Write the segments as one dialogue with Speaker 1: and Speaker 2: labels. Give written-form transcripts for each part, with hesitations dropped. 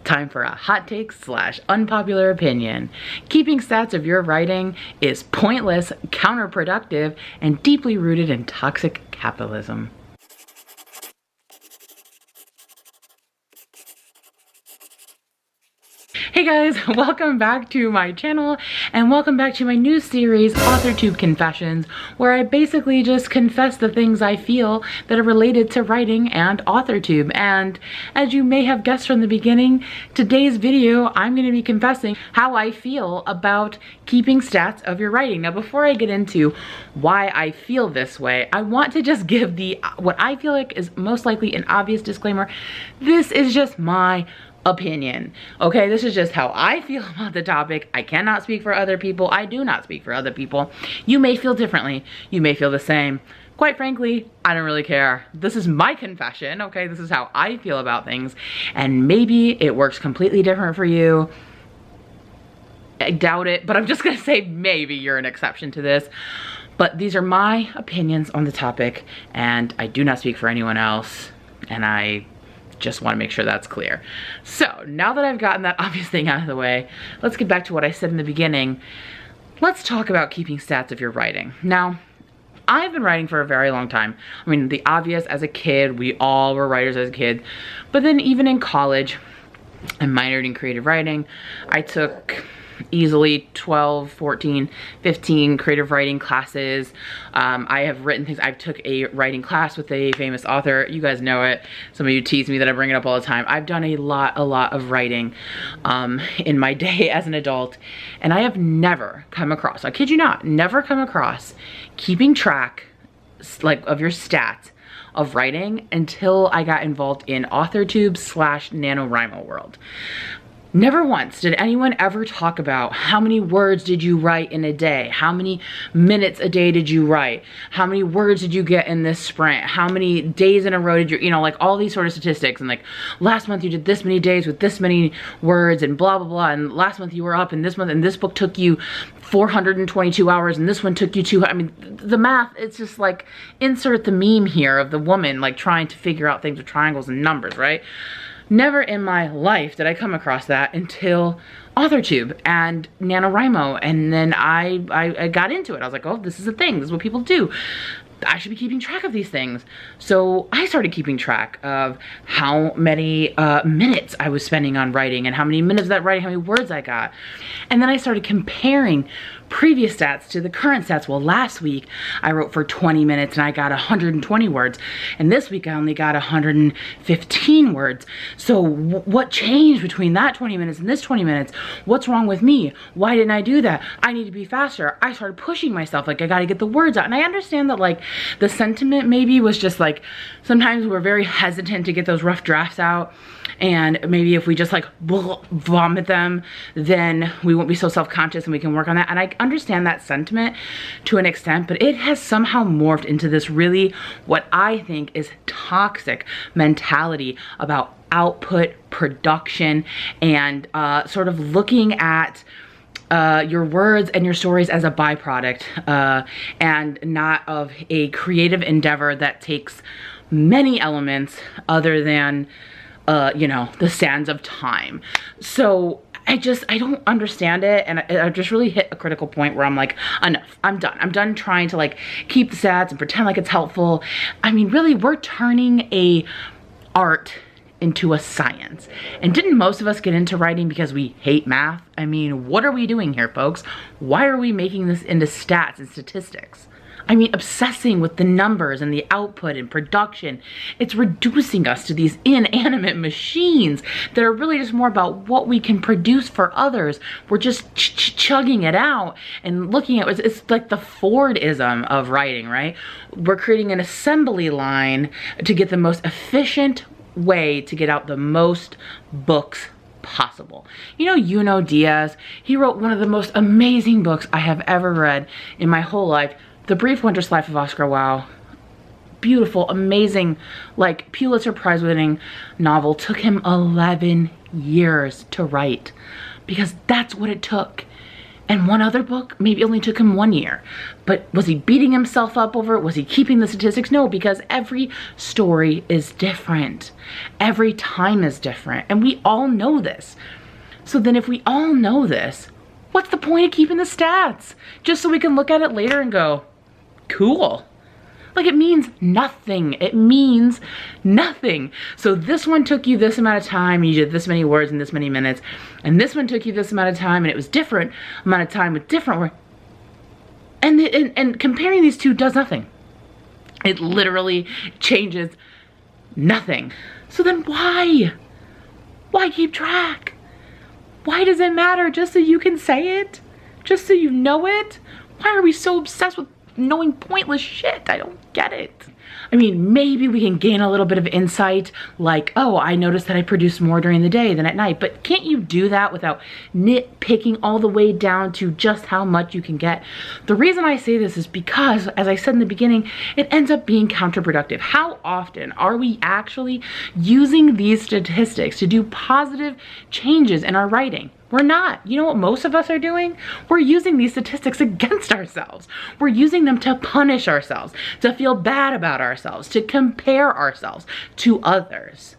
Speaker 1: Time for a hot take / unpopular opinion. Keeping stats of your writing is pointless, counterproductive, and deeply rooted in toxic capitalism. Hey guys, welcome back to my channel and welcome back to my new series, Authortube Confessions, where I basically just confess the things I feel that are related to writing and Authortube. And as you may have guessed from the beginning, today's video, I'm going to be confessing how I feel about keeping stats of your writing. Now, before I get into why I feel this way, I want to just give what I feel like is most likely an obvious disclaimer. This is just my opinion. Okay, this is just how I feel about the topic. I cannot speak for other people. I do not speak for other people. You may feel differently. You may feel the same. Quite frankly, I don't really care. This is my confession, okay? This is how I feel about things. And maybe it works completely different for you. I doubt it, but I'm just gonna say maybe you're an exception to this. But these are my opinions on the topic, and I do not speak for anyone else. And I just want to make sure that's clear. So now that I've gotten that obvious thing out of the way, let's get back to what I said in the beginning. Let's talk about keeping stats of your writing. Now, I've been writing for a very long time. I mean, the obvious, as a kid, we all were writers as a kid. But then even in college, I minored in creative writing. I took easily 12, 14, 15 creative writing classes. I have written things. I took a writing class with a famous author. You guys know it. Some of you tease me that I bring it up all the time. I've done a lot of writing in my day as an adult, and I have never come across, I kid you not, never come across keeping track of your stats of writing until I got involved in Authortube / NaNoWriMo world. Never once did anyone ever talk about how many words did you write in a day? How many minutes a day did you write? How many words did you get in this sprint? How many days in a row did you, like all these sort of statistics, and like last month you did this many days with this many words and blah, blah, blah. And last month you were up, and this month, and this book took you 422 hours and this one took you I mean, the math, it's just like, insert the meme here of the woman like trying to figure out things with triangles and numbers, right? Never in my life did I come across that until Authortube and NaNoWriMo, and then I got into it. I was like, oh, this is a thing. This is what people do. I should be keeping track of these things. So I started keeping track of how many minutes I was spending on writing and how many minutes of that writing, how many words I got. And then I started comparing previous stats to the current stats. Well, last week I wrote for 20 minutes and I got 120 words. And this week I only got 115 words. So what changed between that 20 minutes and this 20 minutes? What's wrong with me? Why didn't I do that? I need to be faster. I started pushing myself, like I gotta get the words out. And I understand that like the sentiment maybe was just like, sometimes we're very hesitant to get those rough drafts out. And maybe if we just like vomit them, then we won't be so self-conscious and we can work on that. And I understand that sentiment to an extent, but it has somehow morphed into this really, what I think is toxic mentality about output, production, and sort of looking at your words and your stories as a byproduct and not of a creative endeavor that takes many elements other than the sands of time. So I don't understand it, and I just really hit a critical point where I'm like, enough, I'm done. I'm done trying to like keep the stats and pretend like it's helpful. I mean, really, we're turning a art into a science. And didn't most of us get into writing because we hate math? I mean, what are we doing here, folks? Why are we making this into stats and statistics? I mean, obsessing with the numbers and the output and production, it's reducing us to these inanimate machines that are really just more about what we can produce for others. We're just chugging it out and looking at it's like the Fordism of writing, right? We're creating an assembly line to get the most efficient way to get out the most books possible. You know Diaz, he wrote one of the most amazing books I have ever read in my whole life, The Brief Wondrous Life of Oscar Wilde. Beautiful, amazing, like Pulitzer Prize winning novel. Took him 11 years to write because that's what it took. And one other book, maybe only took him 1 year. But was he beating himself up over it? Was he keeping the statistics? No, because every story is different. Every time is different. And we all know this. So then if we all know this, what's the point of keeping the stats? Just so we can look at it later and go, cool. Like, it means nothing. It means nothing. So this one took you this amount of time, and you did this many words in this many minutes. And this one took you this amount of time, and it was different amount of time with different words. And comparing these two does nothing. It literally changes nothing. So then why? Why keep track? Why does it matter? Just so you can say it? Just so you know it? Why are we so obsessed with knowing pointless shit? I don't get it. I mean, maybe we can gain a little bit of insight, like, oh, I noticed that I produce more during the day than at night, but can't you do that without nitpicking all the way down to just how much you can get? The reason I say this is because, as I said in the beginning, it ends up being counterproductive. How often are we actually using these statistics to do positive changes in our writing? We're not. You know what most of us are doing? We're using these statistics against ourselves. We're using them to punish ourselves, to feel bad about ourselves, to compare ourselves to others.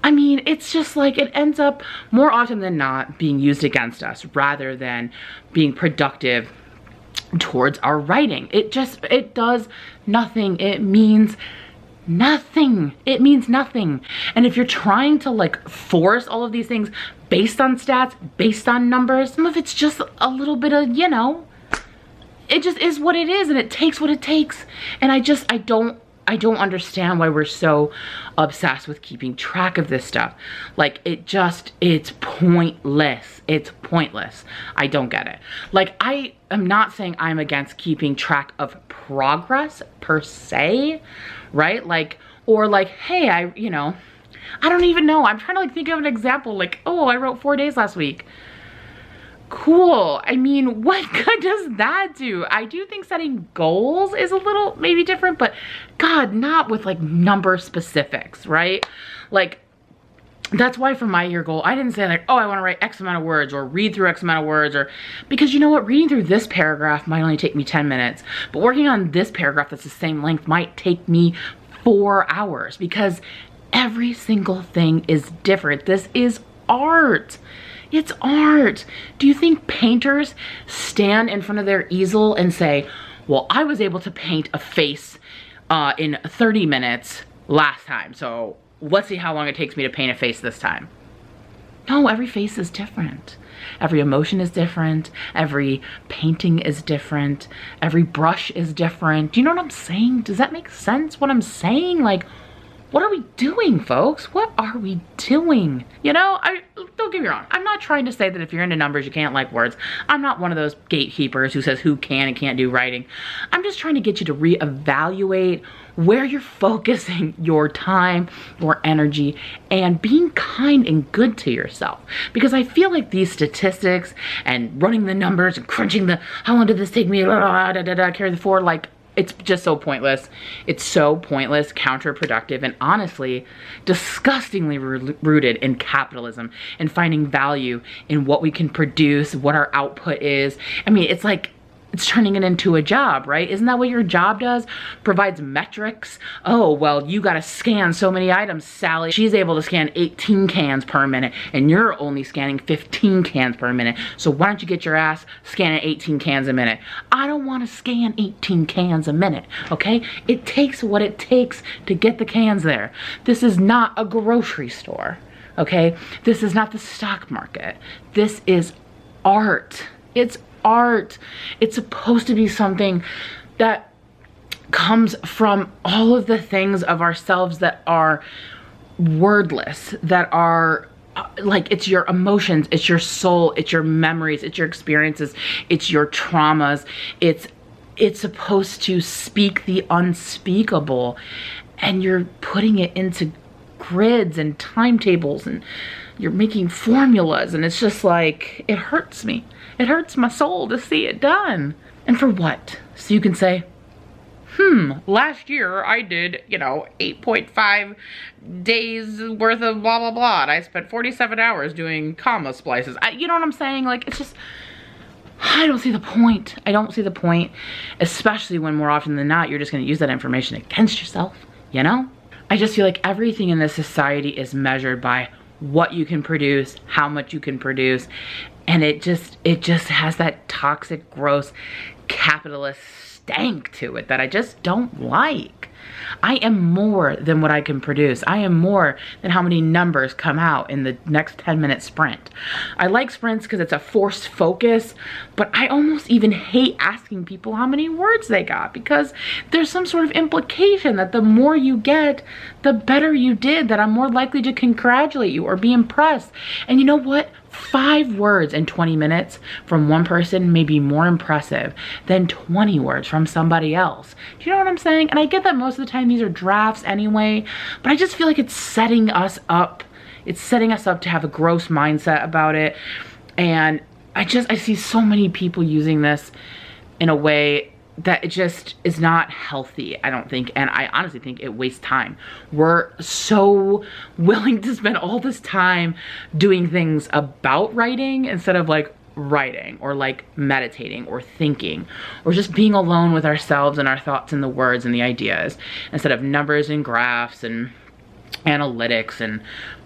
Speaker 1: I mean, it's just like it ends up more often than not being used against us rather than being productive towards our writing. It does nothing. It means nothing. It means nothing. And if you're trying to like force all of these things based on stats, based on numbers, some of it's just a little bit of, you know, it just is what it is, and it takes what it takes. And I don't understand why we're so obsessed with keeping track of this stuff. Like, it's pointless. It's pointless. I don't get it. Like, I am not saying I'm against keeping track of progress per se, right? Like, or like, hey, I don't even know. I'm trying to like think of an example, like, oh, I wrote 4 days last week. Cool. I mean, what good does that do? I do think setting goals is a little maybe different, but God, not with like number specifics, right? Like, that's why for my year goal, I didn't say like, oh, I want to write X amount of words or read through X amount of words, or because you know what, reading through this paragraph might only take me 10 minutes, but working on this paragraph that's the same length might take me 4 hours, because every single thing is different. This is art. It's art. Do you think painters stand in front of their easel and say, well, I was able to paint a face in 30 minutes last time, so let's see how long it takes me to paint a face this time? No, every face is different. Every emotion is different. Every painting is different. Every brush is different. Do you know what I'm saying? Does that make sense, what I'm saying? Like, what are we doing, folks? What are we doing? You know, don't get me wrong. I'm not trying to say that if you're into numbers, you can't like words. I'm not one of those gatekeepers who says who can and can't do writing. I'm just trying to get you to reevaluate where you're focusing your time, your energy, and being kind and good to yourself. Because I feel like these statistics and running the numbers and crunching the, how long did this take me, carry the forward, like, it's just so pointless. It's so pointless, counterproductive, and honestly, disgustingly rooted in capitalism and finding value in what we can produce, what our output is. I mean, it's like, it's turning it into a job, right? Isn't that what your job does? Provides metrics. Oh, well, you gotta scan so many items, Sally. She's able to scan 18 cans per minute, and you're only scanning 15 cans per minute. So why don't you get your ass scanning 18 cans a minute? I don't wanna scan 18 cans a minute, okay? It takes what it takes to get the cans there. This is not a grocery store, okay? This is not the stock market. This is art. It's art. It's supposed to be something that comes from all of the things of ourselves that are wordless, that are like, it's your emotions, it's your soul, it's your memories, it's your experiences, it's your traumas. It's supposed to speak the unspeakable, and you're putting it into grids and timetables, and you're making formulas, and it's just like, it hurts me. It hurts my soul to see it done. And for what? So you can say, last year I did, 8.5 days worth of blah, blah, blah, and I spent 47 hours doing comma splices. You know what I'm saying? Like, it's just, I don't see the point. I don't see the point, especially when more often than not, you're just going to use that information against yourself, you know? I just feel like everything in this society is measured by what you can produce, how much you can produce, and it just has that toxic, gross, capitalist stank to it that I just don't like. I am more than what I can produce. I am more than how many numbers come out in the next 10-minute sprint. I like sprints because it's a forced focus, but I almost even hate asking people how many words they got, because there's some sort of implication that the more you get, the better you did, that I'm more likely to congratulate you or be impressed. And you know what? 5 words in 20 minutes from one person may be more impressive than 20 words from somebody else. Do you know what I'm saying? And I get that most of the time these are drafts anyway, but I just feel like it's setting us up. It's setting us up to have a gross mindset about it. And I see so many people using this in a way that it just is not healthy, I don't think. And I honestly think it wastes time. We're so willing to spend all this time doing things about writing instead of like writing or like meditating or thinking or just being alone with ourselves and our thoughts and the words and the ideas, instead of numbers and graphs and analytics and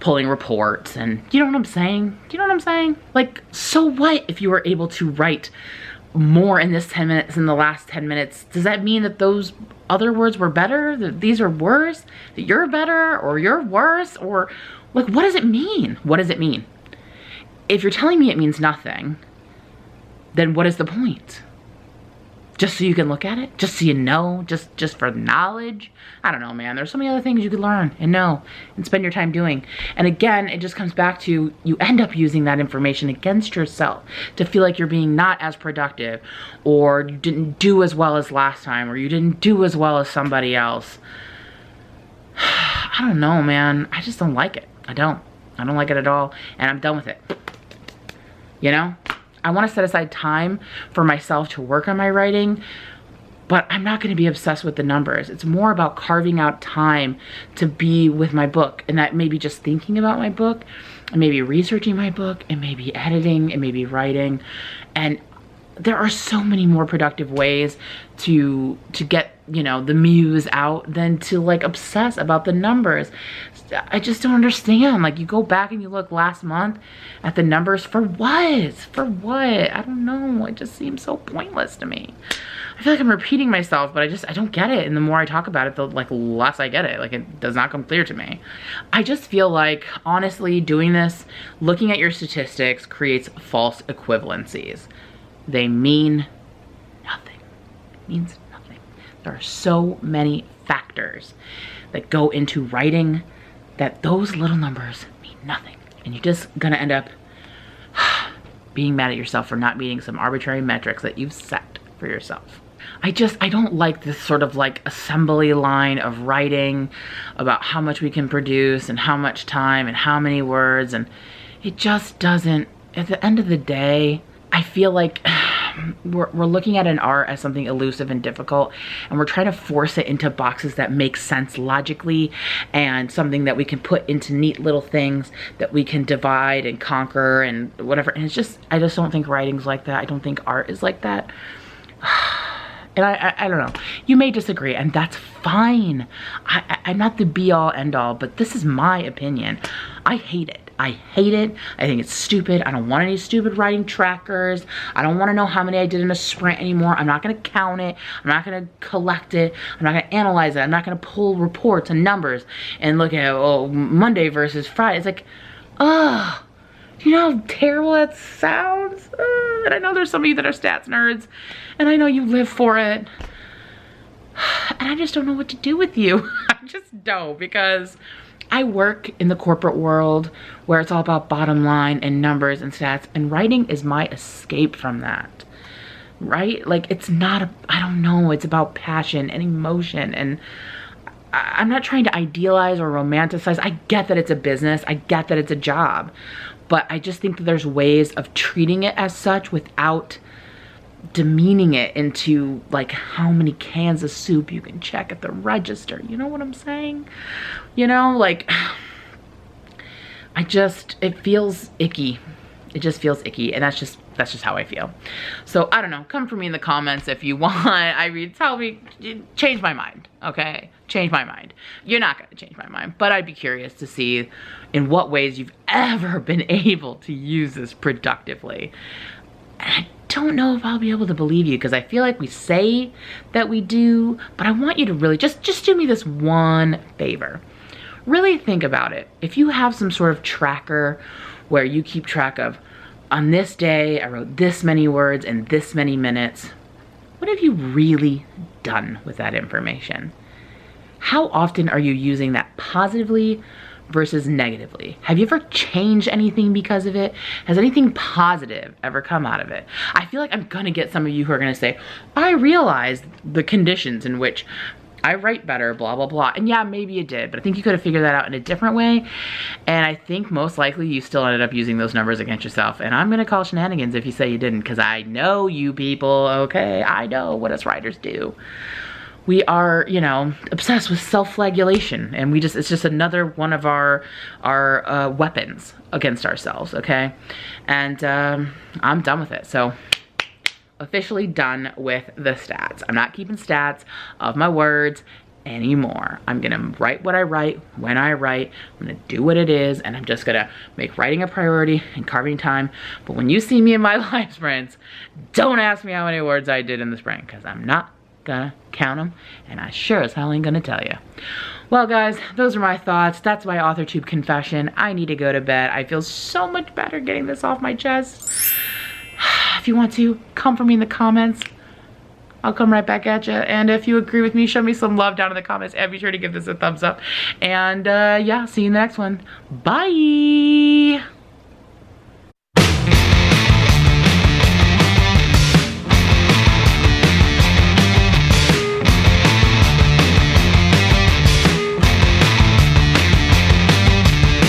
Speaker 1: pulling reports. And you know what I'm saying? Do you know what I'm saying? Like, so what if you were able to write more in this 10 minutes than the last 10 minutes? Does that mean that those other words were better, that these are worse, that you're better or you're worse? Or like, what does it mean? What does it mean? If you're telling me it means nothing, then what is the point? Just so you can look at it? Just so you know? Just for knowledge? I don't know, man. There's so many other things you could learn and know and spend your time doing. And again, it just comes back to you end up using that information against yourself to feel like you're being not as productive, or you didn't do as well as last time, or you didn't do as well as somebody else. I don't know, man. I just don't like it. I don't like it at all. And I'm done with it. You know? I want to set aside time for myself to work on my writing, but I'm not going to be obsessed with the numbers. It's more about carving out time to be with my book, and that may be just thinking about my book, and maybe researching my book, and maybe editing, and maybe writing. And there are so many more productive ways to get, you know, the muse out than to like obsess about the numbers. I just don't understand. Like, you go back and you look last month at the numbers for what? For what? I don't know. It just seems so pointless to me. I feel like I'm repeating myself, but I don't get it. And the more I talk about it, the like less I get it. Like, it does not come clear to me. I just feel like, honestly, doing this, looking at your statistics creates false equivalencies. They mean nothing. It means nothing. There are so many factors that go into writing that those little numbers mean nothing. And you're just gonna end up being mad at yourself for not meeting some arbitrary metrics that you've set for yourself. I don't like this sort of like assembly line of writing about how much we can produce and how much time and how many words, and it just doesn't, at the end of the day, I feel like we're looking at an art as something elusive and difficult, and we're trying to force it into boxes that make sense logically, and something that we can put into neat little things that we can divide and conquer and whatever. And it's just, I just don't think writing's like that. I don't think art is like that. And I don't know. You may disagree, and that's fine. I'm not the be-all, end-all, but this is my opinion. I hate it. I hate it. I think it's stupid. I don't want any stupid writing trackers. I don't want to know how many I did in a sprint anymore. I'm not going to count it. I'm not going to collect it. I'm not going to analyze it. I'm not going to pull reports and numbers and look at, oh, Monday versus Friday. It's like, ugh. Do you know how terrible that sounds? And I know there's some of you that are stats nerds, and I know you live for it. And I just don't know what to do with you. I just don't, because I work in the corporate world where it's all about bottom line and numbers and stats, and writing is my escape from that, right? Like, it's not, I don't know, it's about passion and emotion, and I'm not trying to idealize or romanticize. I get that it's a business. I get that it's a job. But I just think that there's ways of treating it as such without demeaning it into like how many cans of soup you can check at the register. You know what I'm saying? You know, like, it feels icky. It just feels icky, and that's just how I feel. So I don't know, come for me in the comments if you want. Tell me, change my mind, okay? Change my mind. You're not gonna change my mind, but I'd be curious to see in what ways you've ever been able to use this productively. And I don't know if I'll be able to believe you, because I feel like we say that we do, but I want you to really just do me this one favor. Really think about it. If you have some sort of tracker where you keep track of, on this day, I wrote this many words in this many minutes, what have you really done with that information? How often are you using that positively versus negatively? Have you ever changed anything because of it? Has anything positive ever come out of it? I feel like I'm gonna get some of you who are gonna say, I realized the conditions in which I write better, blah, blah, blah. And yeah, maybe you did, but I think you could have figured that out in a different way. And I think most likely you still ended up using those numbers against yourself. And I'm gonna call shenanigans if you say you didn't, because I know you people, okay? I know what us writers do. We are, you know, obsessed with self-flagellation, and it's just another one of our weapons against ourselves, okay? And I'm done with it. So officially done with the stats. I'm not keeping stats of my words anymore. I'm gonna write what I write when I write. I'm gonna do what it is, and I'm just gonna make writing a priority and carving time. But when you see me in my live sprints, don't ask me how many words I did in the sprint, because I'm not gonna count them, and I sure as hell ain't gonna tell you. Well guys, those are my thoughts. That's my Authortube confession. I need to go to bed. I feel so much better getting this off my chest. If you want to, come for me in the comments. I'll come right back at you. And if you agree with me, show me some love down in the comments, and be sure to give this a thumbs up. And yeah, see you in the next one. Bye.